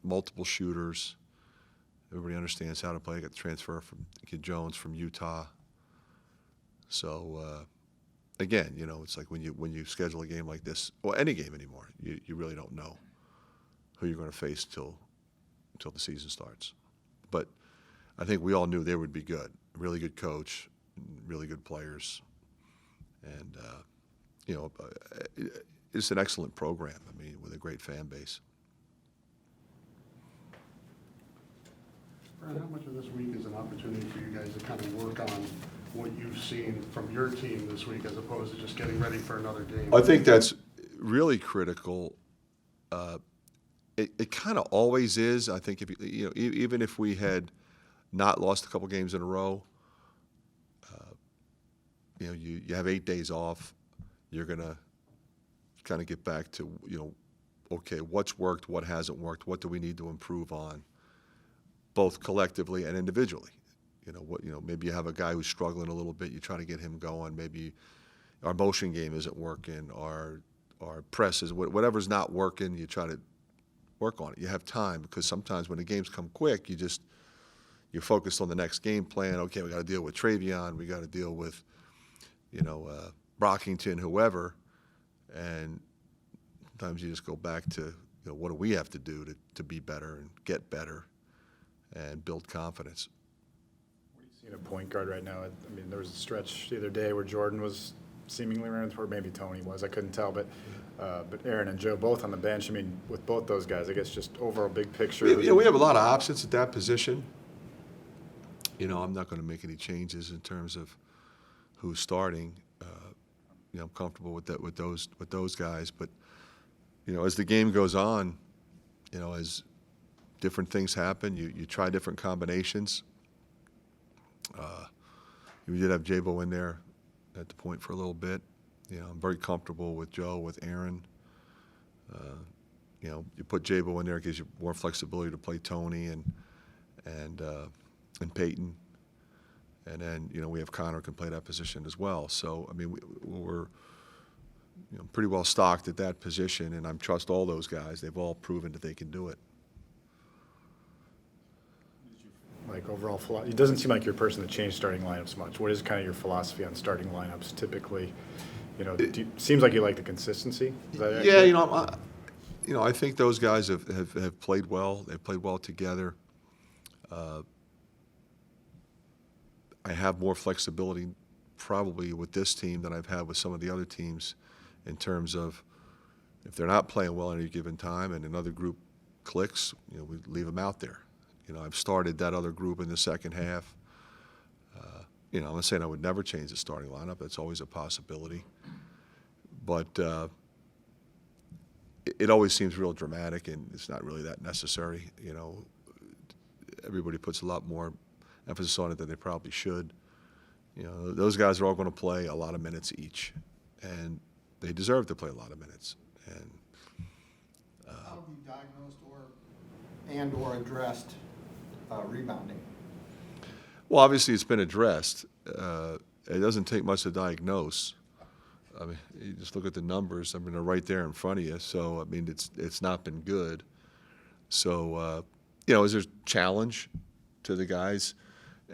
multiple shooters. Everybody understands how to play. I got the transfer from Kid Jones from Utah. So again, it's like when you schedule a game like this, or any game anymore, you really don't know who you're going to face until the season starts. But I think we all knew they would be good. Really good coach, really good players, and it's an excellent program. I mean, with a great fan base. Brad, how much of this week is an opportunity for you guys to kind of work on what you've seen from your team this week as opposed to just getting ready for another game? I think that's really critical. It kind of always is. I think even if we had not lost a couple games in a row, you have 8 days off. You're gonna kind of get back to okay, what's worked, what hasn't worked, what do we need to improve on, both collectively and individually. Maybe you have a guy who's struggling a little bit. You try to get him going. Maybe our motion game isn't working. Our press is whatever's not working. You try to work on it. You have time, because sometimes when the games come quick, you're focused on the next game plan. Okay, we got to deal with Travion. We got to deal with Brockington, whoever, and sometimes you just go back to what do we have to do to be better and get better and build confidence. What do you see in a point guard right now? I mean, there was a stretch the other day where Jordan was seemingly around, or maybe Tony was. I couldn't tell, but Aaron and Joe both on the bench. I mean, with both those guys, I guess just overall big picture. We have a lot of options at that position. I'm not going to make any changes in terms of who's starting. I'm comfortable with that with those guys. But as the game goes on, as different things happen, you try different combinations. We did have Jabo in there at the point for a little bit. I'm very comfortable with Joe, with Aaron. You put Jabo in there, it gives you more flexibility to play Tony and Peyton. And then, we have Connor can play that position as well. So, I mean, we're pretty well stocked at that position, and I trust all those guys. They've all proven that they can do it. Like overall, it doesn't seem like you're a person that changed starting lineups much. What is kind of your philosophy on starting lineups typically? Seems like you like the consistency. Is that accurate? Yeah, I think those guys have played well. They've played well together. I have more flexibility probably with this team than I've had with some of the other teams in terms of if they're not playing well at any given time and another group clicks, we leave them out there. I've started that other group in the second half. I'm not saying I would never change the starting lineup. That's always a possibility. But it always seems real dramatic, and it's not really that necessary. Everybody puts a lot more emphasis on it than they probably should. Those guys are all going to play a lot of minutes each, and they deserve to play a lot of minutes. And how have you diagnosed or addressed rebounding? well, obviously it's been addressed. It doesn't take much to diagnose. I mean, you just look at the numbers. I mean, they're right there in front of you. So I mean, it's not been good. So is there a challenge to the guys?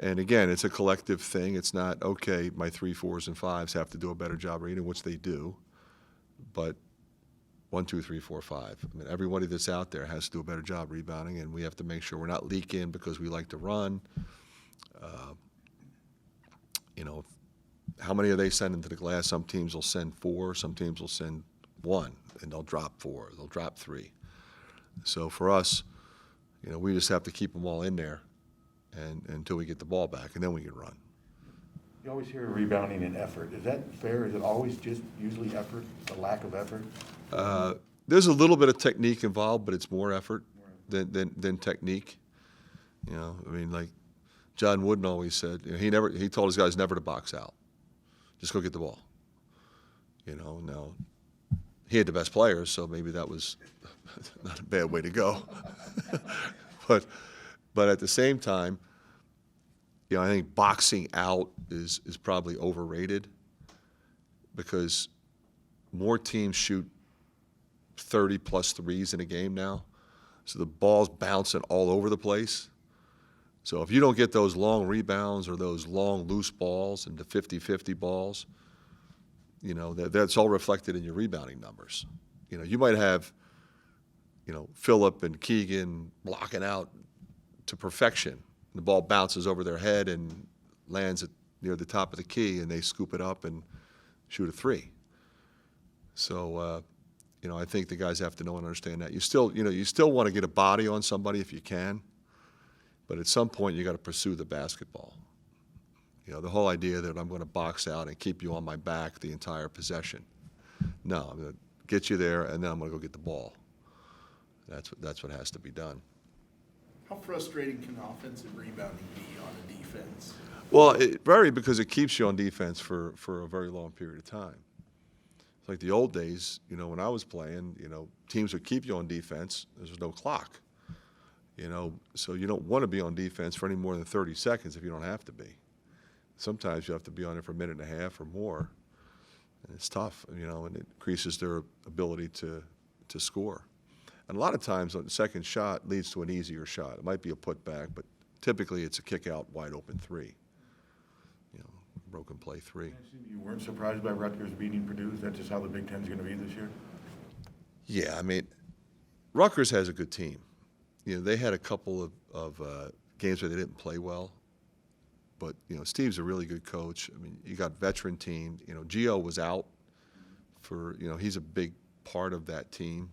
And again, it's a collective thing. It's not, okay, my 3, 4s, and 5s have to do a better job reading, which they do. But 1, 2, 3, 4, 5. I mean, everybody that's out there has to do a better job rebounding, and we have to make sure we're not leaking because we like to run. How many are they sending to the glass? Some teams will send 4, some teams will send 1, and they'll drop 4, they'll drop 3. So for us, we just have to keep them all in there and until we get the ball back, and then we can run. You always hear rebounding and effort. Is that fair? Is it always just usually effort, the lack of effort? There's a little bit of technique involved, but it's more effort than technique. I mean, like John Wooden always said, he told his guys never to box out. Just go get the ball. Now he had the best players, so maybe that was not a bad way to go. But at the same time, I think boxing out is probably overrated because more teams shoot 30-plus threes in a game now. So the ball's bouncing all over the place. So if you don't get those long rebounds or those long loose balls and the 50-50 balls, you know, that's all reflected in your rebounding numbers. You know, you might have, you know, Phillip and Keegan blocking out to perfection. The ball bounces over their head and lands near the top of the key, and they scoop it up and shoot a three. So, you know, I think the guys have to know and understand that. You still want to get a body on somebody if you can, but at some point you got to pursue the basketball. You know, the whole idea that I'm going to box out and keep you on my back the entire possession. No, I'm going to get you there, and then I'm going to go get the ball. That's what has to be done. How frustrating can offensive rebounding be on a defense? Well, it varies because it keeps you on defense for a very long period of time. It's like the old days, you know, when I was playing, you know, teams would keep you on defense. There was no clock, you know, so you don't want to be on defense for any more than 30 seconds if you don't have to be. Sometimes you have to be on it for a minute and a half or more, and it's tough, you know, and it increases their ability to score. And a lot of times, the second shot leads to an easier shot. It might be a putback, but typically it's a kick-out, wide-open three. You know, broken play three. You weren't surprised by Rutgers beating Purdue? Is that just how the Big Ten's going to be this year? Yeah, I mean, Rutgers has a good team. You know, they had a couple of games where they didn't play well, but, you know, Steve's a really good coach. I mean, you got veteran team. You know, Gio was out for, you know, he's a big part of that team.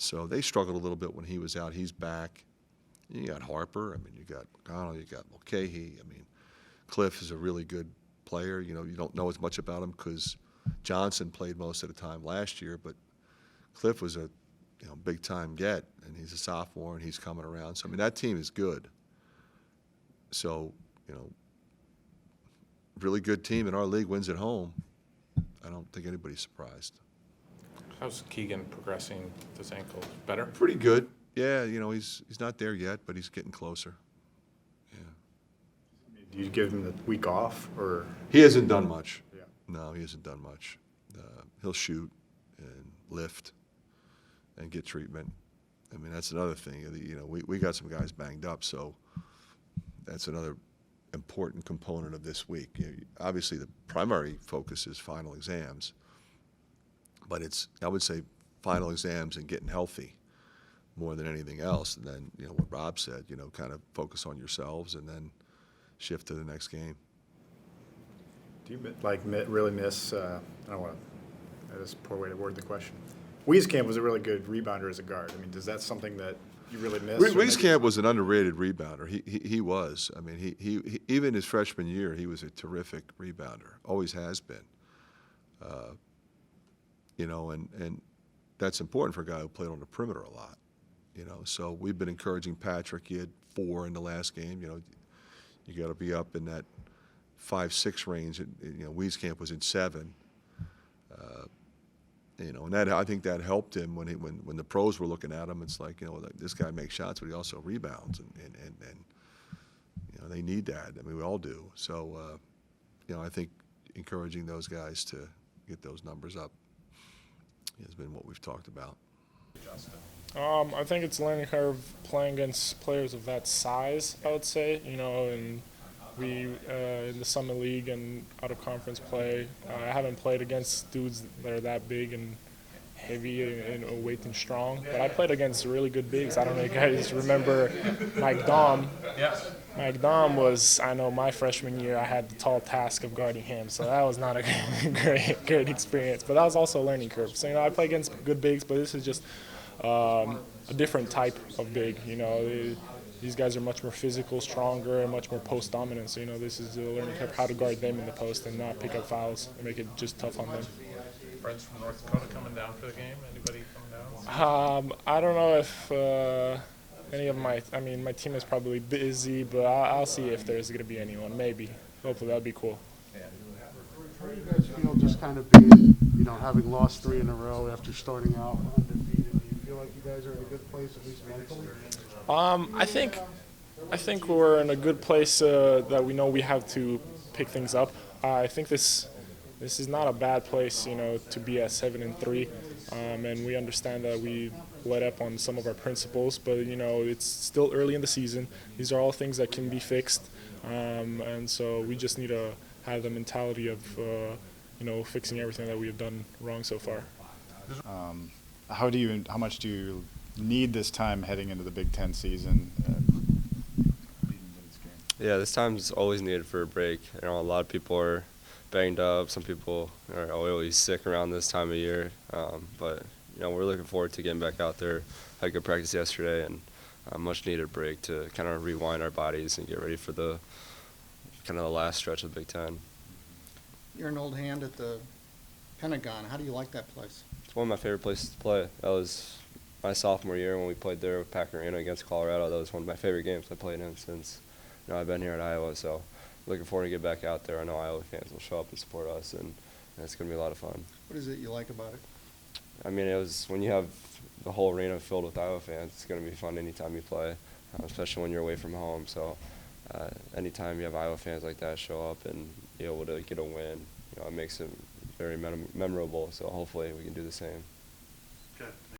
So they struggled a little bit when he was out. He's back. You got Harper. I mean, you got McConnell. You got Mulcahy. I mean, Cliff is a really good player. You know, you don't know as much about him because Johnson played most of the time last year, but Cliff was a big-time get, and he's a sophomore, and he's coming around. So, I mean, that team is good. So, you know, really good team in our league wins at home. I don't think anybody's surprised. How's Keegan progressing with his ankle? Better? Pretty good. Yeah, you know, he's not there yet, but he's getting closer. Yeah. Do you give him the week off, or? He hasn't done much. Yeah. No, he hasn't done much. He'll shoot and lift and get treatment. I mean, that's another thing. You know, we got some guys banged up, so that's another important component of this week. You know, obviously, the primary focus is final exams, but it's, I would say, final exams and getting healthy more than anything else. And then, you know, what Rob said, you know, kind of focus on yourselves and then shift to the next game. Do you really miss? I don't want to. That is a poor way to word the question. Wieskamp was a really good rebounder as a guard. I mean, is that something that you really miss? Wieskamp was an underrated rebounder. He was. I mean, he even his freshman year, he was a terrific rebounder. Always has been. You know, and that's important for a guy who played on the perimeter a lot. You know, so we've been encouraging Patrick. He had 4 in the last game. You know, you got to be up in that 5-6 range. You know, Wieskamp was in 7. You know, and that, I think that helped him when the pros were looking at him. It's like, you know, this guy makes shots, but he also rebounds, and you know, they need that. I mean, we all do. So, you know, I think encouraging those guys to get those numbers up has been what we've talked about. I think it's a learning curve playing against players of that size, I would say. You know, and we in the Summer League and out of conference play, I haven't played against dudes that are that big and heavy and weight and strong. But I played against really good bigs. I don't know if you guys remember Mike Daum. Yes. Mike Daum was, I know my freshman year, I had the tall task of guarding him. So that was not a great experience. But that was also a learning curve. So, you know, I play against good bigs, but this is just a different type of big. You know, these guys are much more physical, stronger, and much more post dominant. So, you know, this is a learning curve how to guard them in the post and not pick up fouls and make it just tough on them. Friends from North Dakota coming down for the game? Anybody coming down? I don't know if any of my team is probably busy, but I'll see if there's going to be anyone. Maybe. Hopefully, that'd be cool. How do you guys feel just kind of being, you know, having lost 3 in a row after starting out undefeated? Do you feel like you guys are in a good place, at least mentally? I think we're in a good place that we know we have to pick things up. I think this this is not a bad place, to be at 7-3, and we understand that we let up on some of our principles, but it's still early in the season. These are all things that can be fixed, and so we just need to have the mentality of fixing everything that we have done wrong so far. How much do you need this time heading into the Big Ten season? Yeah, this time's always needed for a break. A lot of people are banged up. Some people are always sick around this time of year. But we're looking forward to getting back out there. Had good practice yesterday, and a much needed break to kind of rewind our bodies and get ready for the kind of the last stretch of the Big Ten. You're an old hand at the Pentagon. How do you like that place? It's one of my favorite places to play. That was my sophomore year when we played there with Packer Arena against Colorado. That was one of my favorite games I played in since I've been here at Iowa. So looking forward to get back out there. I know Iowa fans will show up and support us, and it's going to be a lot of fun. What is it you like about it? I mean, it was when you have the whole arena filled with Iowa fans, it's going to be fun anytime you play, especially when you're away from home. So anytime you have Iowa fans like that show up and be able to get a win, it makes it very memorable. So hopefully we can do the same.